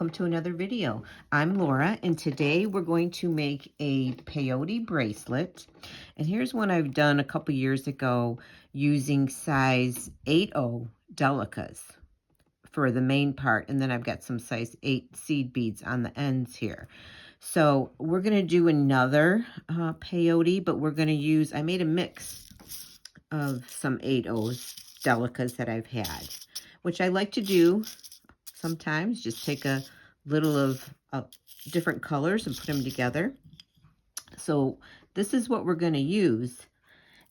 welcome to another video. I'm Laura, and today we're going to make a peyote bracelet. And here's one I've done a couple years ago using size 8/0 delicas for the main part, and then I've got some size 8 seed beads on the ends here. So we're going to do another peyote, but we're going to use, I made a mix of some 8/0s delicas that I've had, which I like to do sometimes. Just take a little of different colors and put them together. So this is what we're going to use.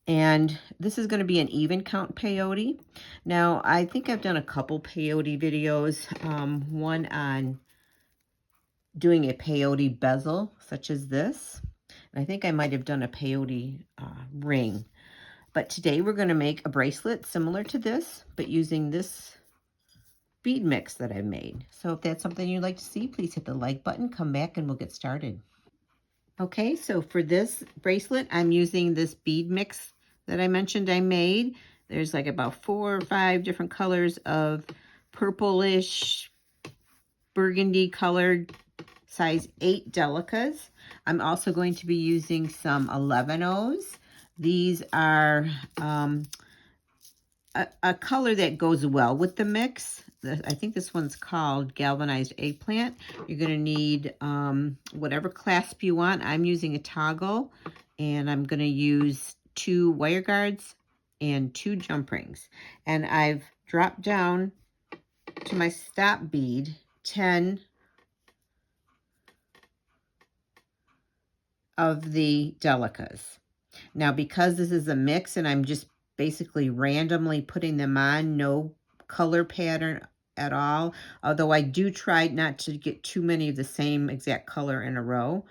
And this is going to be an even count peyote. Now, I think I've done a couple peyote videos. One on doing a peyote bezel, such as this. And I think I might have done a peyote ring. But today we're going to make a bracelet similar to this, but using this bead mix that I made. So if that's something you'd like to see, please hit the like button, come back, and we'll get started. Okay, so for this bracelet, I'm using this bead mix that I mentioned I made. There's like about 4 or 5 different colors of purplish, burgundy colored size 8 delicas. I'm also going to be using some 11/0s. These are a color that goes well with the mix. I think this one's called Galvanized Eggplant. You're going to need whatever clasp you want. I'm using a toggle, and I'm going to use 2 wire guards and 2 jump rings. And I've dropped down to my stop bead 10 of the delicas. Now, because this is a mix and I'm just basically randomly putting them on, no color pattern at all, although I do try not to get too many of the same exact color in a row.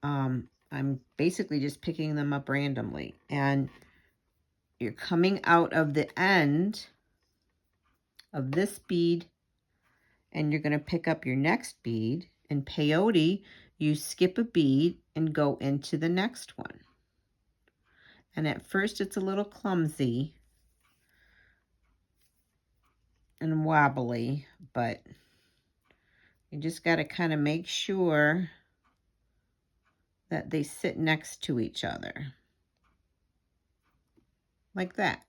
I'm basically just picking them up randomly. And you're coming out of the end of this bead, and you're going to pick up your next bead. In peyote, you skip a bead and go into the next one. And at first it's a little clumsy and wobbly, but you just got to kind of make sure that they sit next to each other. Like that.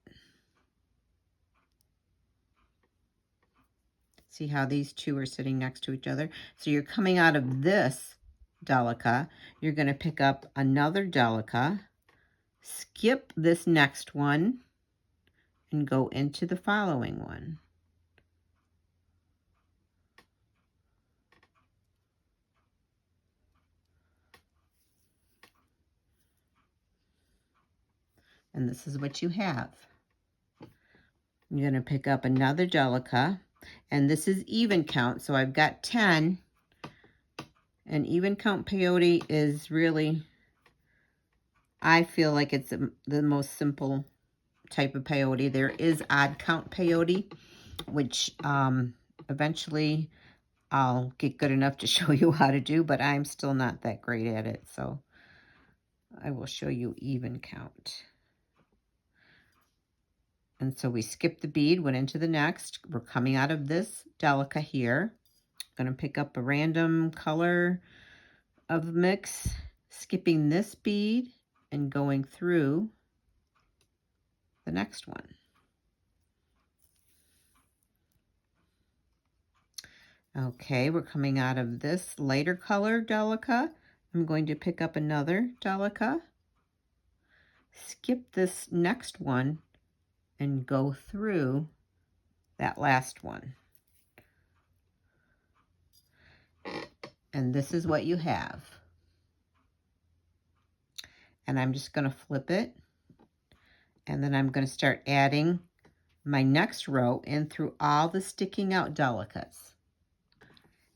See how these two are sitting next to each other? So you're coming out of this delica, you're going to pick up another delica, skip this next one, and go into the following one. And this is what you have. You're going to pick up another delica, and this is even count, so I've got 10. And even count peyote is really, I feel like it's the most simple type of peyote. There is odd count peyote, which eventually I'll get good enough to show you how to do, but I'm still not that great at it, so I will show you even count. And so we skipped the bead, went into the next. We're coming out of this delica here. Going to pick up a random color of mix, skipping this bead and going through the next one. Okay, we're coming out of this lighter color delica. I'm going to pick up another delica, skip this next one, and go through that last one. And this is what you have. And I'm just going to flip it. And then I'm going to start adding my next row in through all the sticking out delicas.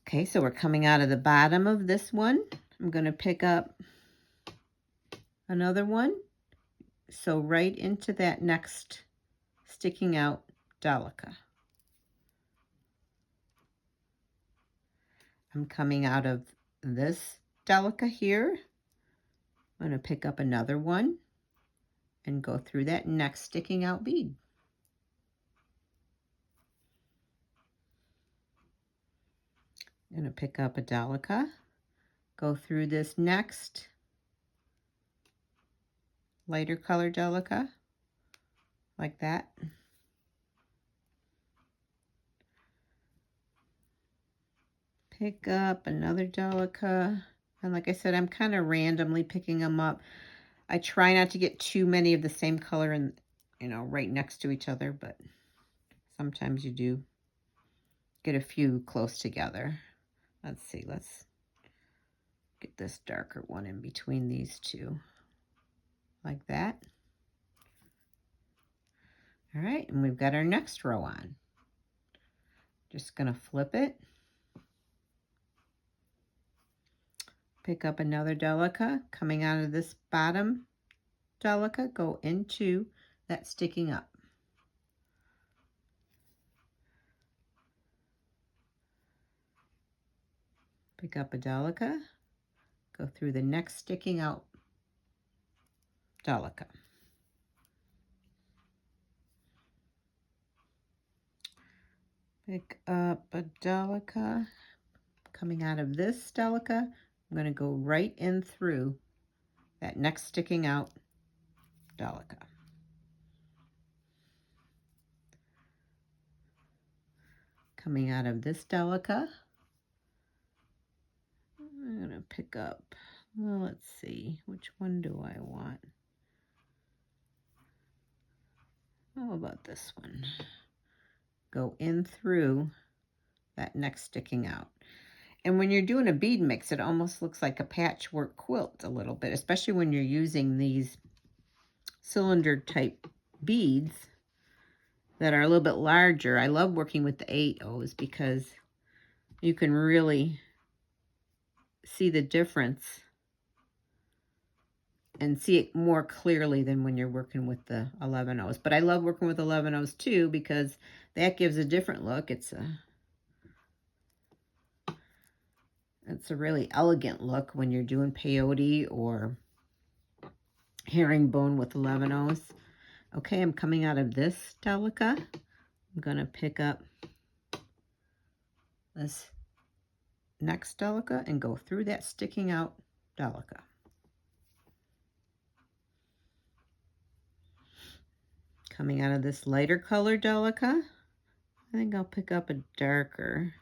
Okay, so we're coming out of the bottom of this one. I'm going to pick up another one. So right into that next sticking out delica. I'm coming out of this delica here. I'm going to pick up another one and go through that next sticking out bead. I'm going to pick up a delica, go through this next lighter color delica, like that. Pick up another delica, and like I said, I'm kind of randomly picking them up. I try not to get too many of the same color and, you know, right next to each other, but sometimes you do get a few close together. Let's see, let's get this darker one in between these two, like that. All right, and we've got our next row on. Just gonna flip it. Pick up another delica, coming out of this bottom delica, go into that sticking up. Pick up a delica, go through the next sticking out delica. Pick up a delica, coming out of this delica, I'm going to go right in through that next sticking out delica. Coming out of this delica, I'm going to pick up, well, let's see, which one do I want? How about this one? Go in through that next sticking out. And when you're doing a bead mix, it almost looks like a patchwork quilt a little bit, especially when you're using these cylinder type beads that are a little bit larger. I love working with the 8/0s because you can really see the difference and see it more clearly than when you're working with the 11/0s. But I love working with 11/0s too because that gives a different look. It's a really elegant look when you're doing peyote or herringbone with 11/0s. Okay, I'm coming out of this delica. I'm going to pick up this next delica and go through that sticking out delica. Coming out of this lighter color delica, I think I'll pick up a darker,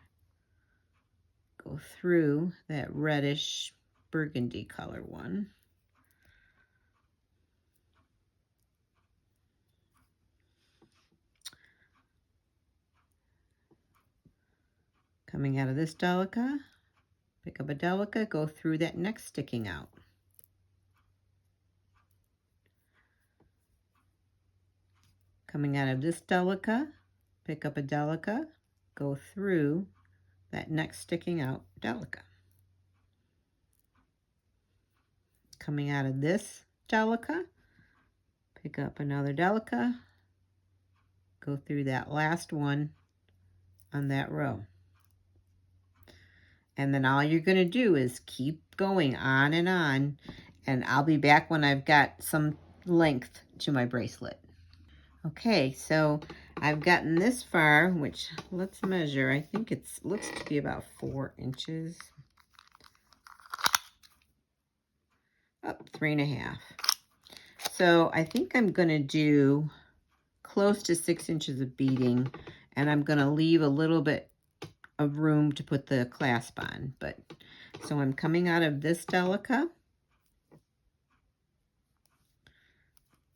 go through that reddish burgundy color one. Coming out of this delica, pick up a delica, go through that next sticking out. Coming out of this delica, pick up a delica, go through that next sticking out delica. Coming out of this delica, pick up another delica, go through that last one on that row. And then all you're going to do is keep going on, and I'll be back when I've got some length to my bracelet. Okay, so I've gotten this far, which let's measure. I think it looks to be about 4 inches. Up 3.5. So I think I'm going to do close to 6 inches of beading, and I'm going to leave a little bit of room to put the clasp on. But so I'm coming out of this delica.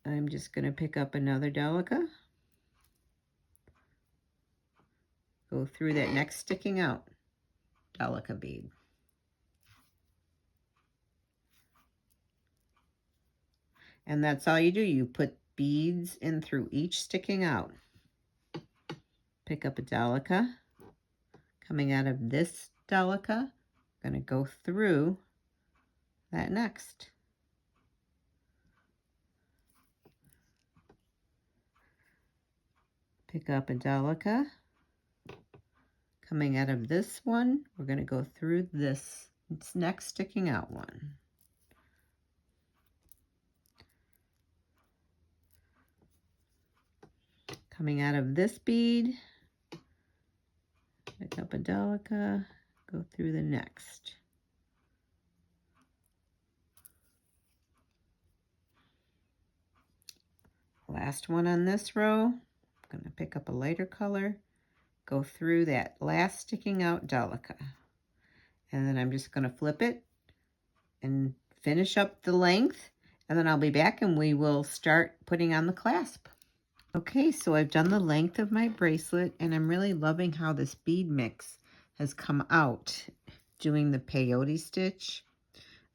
I'm just going to pick up another delica, go through that next sticking out delica bead. And that's all you do. You put beads in through each sticking out. Pick up a delica. Coming out of this delica, I'm going to go through that next. Pick up a delica. Coming out of this one, we're going to go through this next sticking out one. Coming out of this bead, pick up a delica, Go through the next. Last one on this row. I'm going to pick up a lighter color, go through that last sticking out delica. And then I'm just going to flip it and finish up the length. And then I'll be back and we will start putting on the clasp. Okay, so I've done the length of my bracelet and I'm really loving how this bead mix has come out doing the peyote stitch.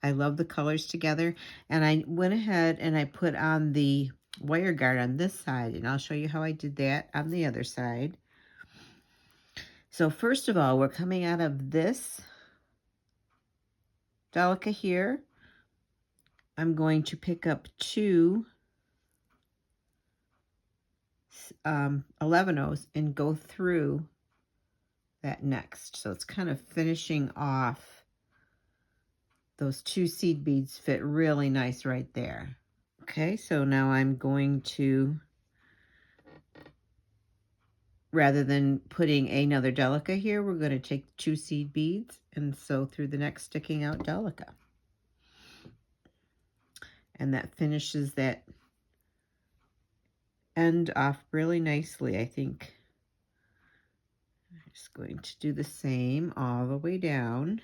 I love the colors together. And I went ahead and I put on the wire guard on this side, and I'll show you how I did that on the other side. So first of all, we're coming out of this delica here. I'm going to pick up two 11-ohs and go through that next. So it's kind of finishing off. Those two seed beads fit really nice right there. Okay, so now I'm going to, rather than putting another delica here, we're going to take two seed beads and sew through the next sticking out delica. And that finishes that end off really nicely, I think. I'm just going to do the same all the way down.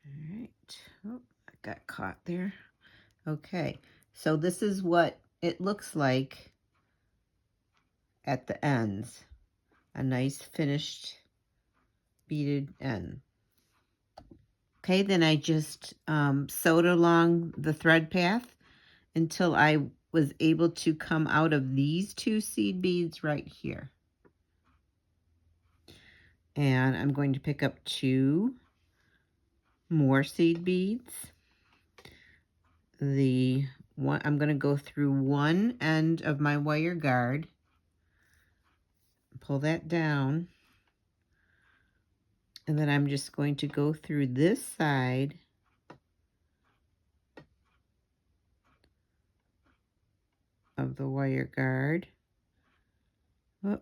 All right. Oh, I got caught there. Okay, so this is what it looks like at the ends. A nice finished beaded end. Okay, then I just sewed along the thread path until I was able to come out of these two seed beads right here. And I'm going to pick up two more seed beads. The one, I'm going to go through one end of my wire guard, pull that down, and then I'm just going to go through this side of the wire guard. Oh,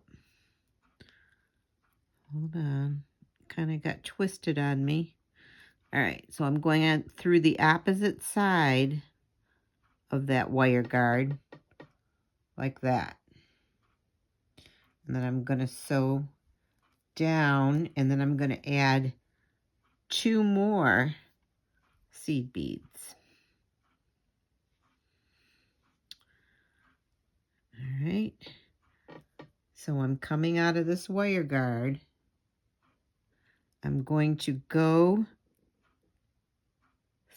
hold on, kind of got twisted on me. All right, so I'm going on through the opposite side of that wire guard like that. And then I'm going to sew down, and then I'm going to add two more seed beads. All right, so I'm coming out of this wire guard. I'm going to go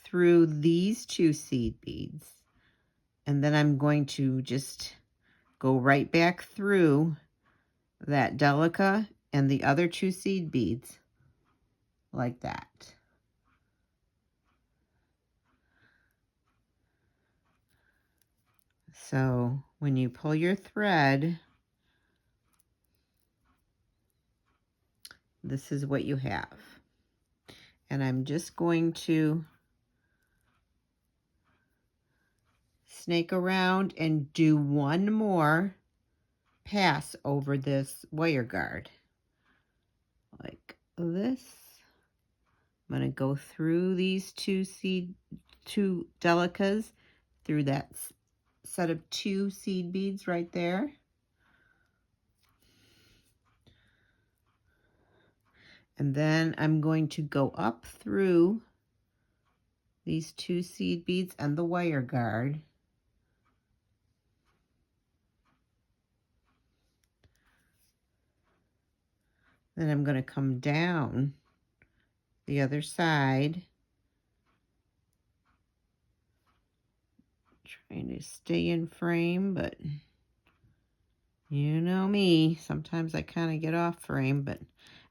through these two seed beads, and then I'm going to just go right back through that delica and the other two seed beads like that. So when you pull your thread, this is what you have. And I'm just going to snake around and do one more pass over this wire guard like this. I'm going to go through these two delicas through that set of two seed beads right there. And then I'm going to go up through these two seed beads and the wire guard. Then I'm going to come down the other side, trying to stay in frame, but you know me, sometimes I kind of get off frame, but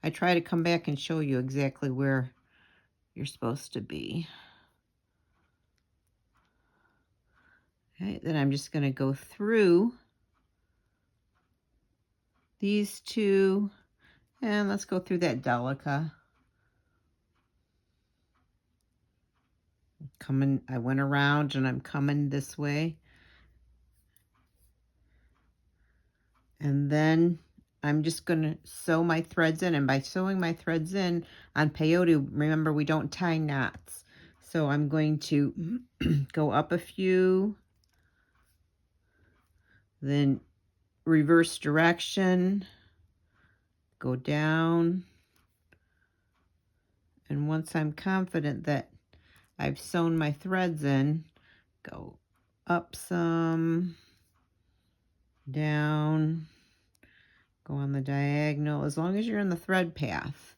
I try to come back and show you exactly where you're supposed to be. Okay, then I'm just going to go through these two And let's go through that delica. I went around and I'm coming this way. And then I'm just going to sew my threads in. And by sewing my threads in on peyote, remember we don't tie knots. So I'm going to go up a few, then reverse direction, go down. And once I'm confident that I've sewn my threads in, go up some, down, go on the diagonal, as long as you're in the thread path.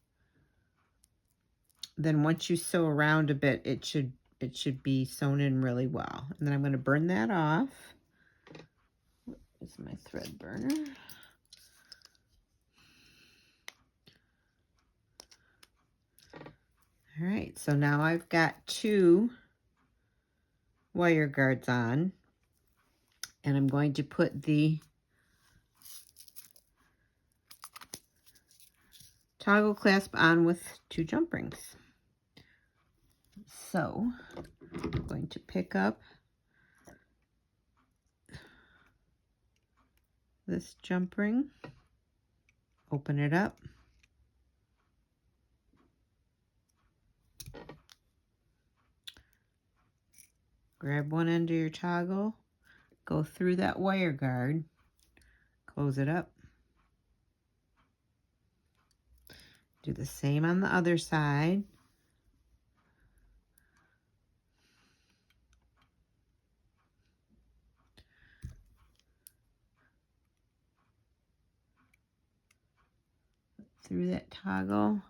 Then once you sew around a bit, it should be sewn in really well. And then I'm going to burn that off. Where's my thread burner? All right, so now I've got 2 wire guards on, and I'm going to put the toggle clasp on with 2 jump rings. So I'm going to pick up this jump ring, open it up, grab one end of your toggle, go through that wire guard, close it up. Do the same on the other side. Through that toggle.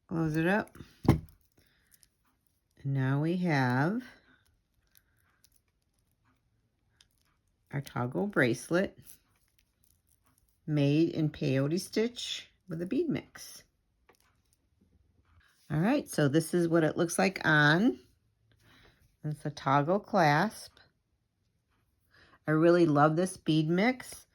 Close it up. And now we have our toggle bracelet made in peyote stitch with a bead mix. All right, so this is what it looks like on. It's a toggle clasp. I really love this bead mix.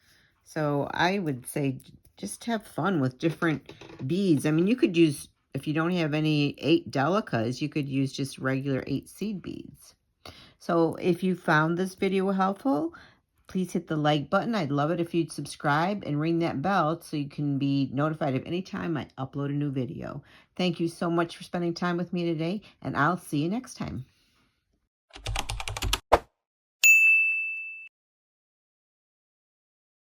So I would say just have fun with different beads. I mean, you could use, if you don't have any 8 delicas, you could use just regular 8 seed beads. So if you found this video helpful, please hit the like button. I'd love it if you'd subscribe and ring that bell so you can be notified of any time I upload a new video. Thank you so much for spending time with me today, and I'll see you next time.